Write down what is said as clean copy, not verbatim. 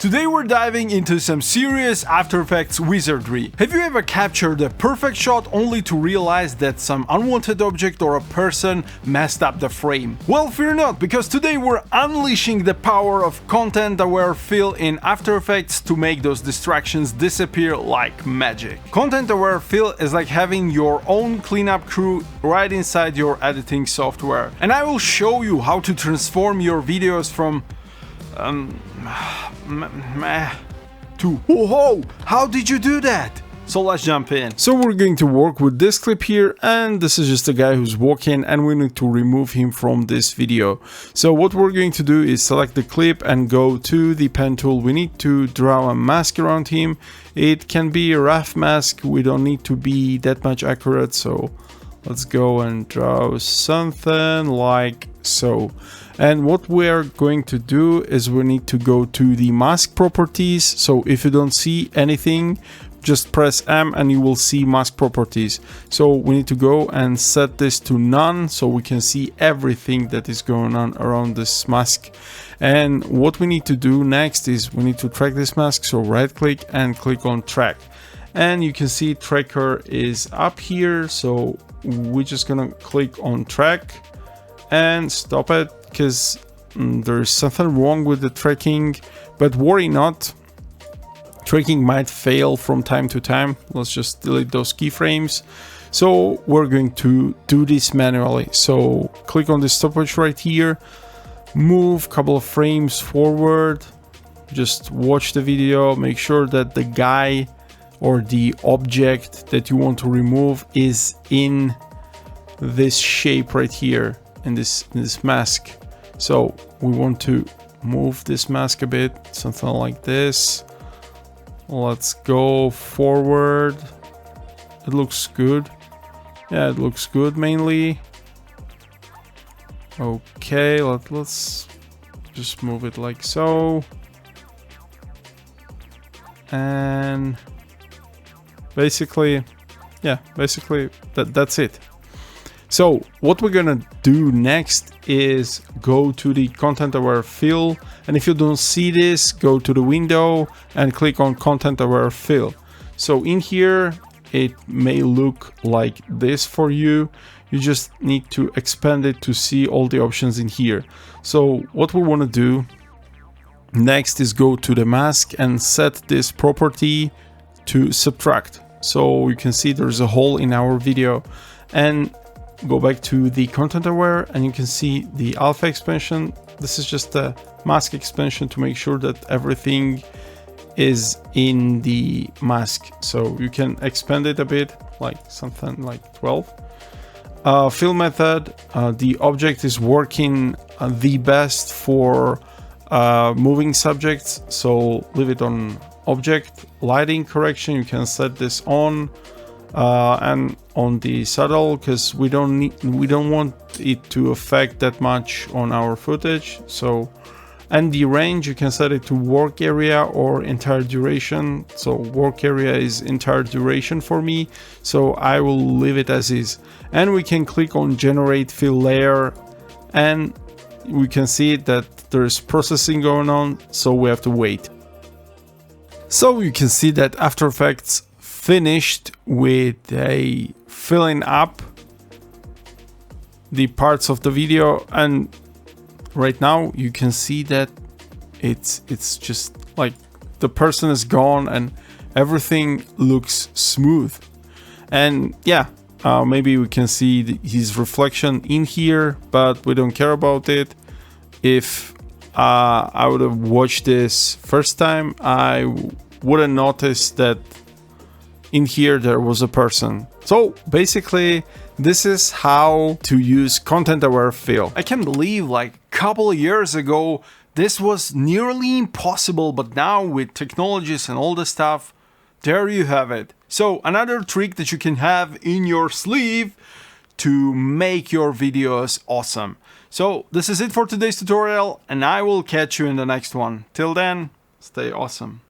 Today we're diving into some serious After Effects wizardry. Have you ever captured a perfect shot only to realize that some unwanted object or a person messed up the frame? Well, fear not, because today we're unleashing the power of content-aware fill in After Effects to make those distractions disappear like magic. Content-aware fill is like having your own cleanup crew right inside your editing software. And I will show you how to transform your videos from to whoa, how did you do that? So let's jump in. So we're going to work with this clip here, and this is just a guy who's walking and we need to remove him from this video. So what we're going to do is select the clip and go to the pen tool. We need to draw a mask around him. It can be a rough mask, we don't need to be that much accurate, so let's go and draw something like so. And what we're going to do is we need to go to the mask properties. So if you don't see anything, just press M and you will see mask properties. So we need to go and set this to none so we can see everything that is going on around this mask. And what we need to do next is we need to track this mask. So right click and click on track. And you can see tracker is up here. So we're just gonna click on track and stop it, because there's something wrong with the tracking, but worry not, tracking might fail from time to time. Let's just delete those keyframes. So we're going to do this manually. So click on the stopwatch right here, move a couple of frames forward, just watch the video, make sure that the guy or the object that you want to remove is in this shape right here, in this mask. So we want to move this mask a bit, something like this. Let's go forward. It looks good. Yeah, it looks good mainly. Okay, let's just move it like so. And basically, yeah, that's it. So what we're gonna do next is go to the content aware fill, and if you don't see this, go to the window and click on content aware fill. So in here it may look like this for you. You just need to expand it to see all the options in here. So what we want to do next is go to the mask and set this property to subtract. So you can see there's a hole in our video, and go back to the content aware and you can see the alpha expansion. This is just a mask expansion to make sure that everything is in the mask. So you can expand it a bit, like something like 12. Fill method, the object is working the best for moving subjects, so leave it on object. Lighting correction, you can set this on. And on the saddle, because we don't want it to affect that much on our footage. So, and the range, you can set it to work area or entire duration. So work area is entire duration for me, so I will leave it as is. And we can click on generate fill layer, and we can see that there's processing going on, so we have to wait. So you can see that After Effects finished with a filling up the parts of the video, and right now you can see that it's just like the person is gone and everything looks smooth. And yeah, maybe we can see his reflection in here, but we don't care about it. If I would have watched this first time, I wouldn't notice that in here there was a person. So basically this is how to use content aware fill. I can't believe like a couple of years ago this was nearly impossible, but now with technologies and all the stuff, there you have it. So another trick that you can have in your sleeve to make your videos awesome. So this is it for today's tutorial, and I will catch you in the next one. Till then, stay awesome.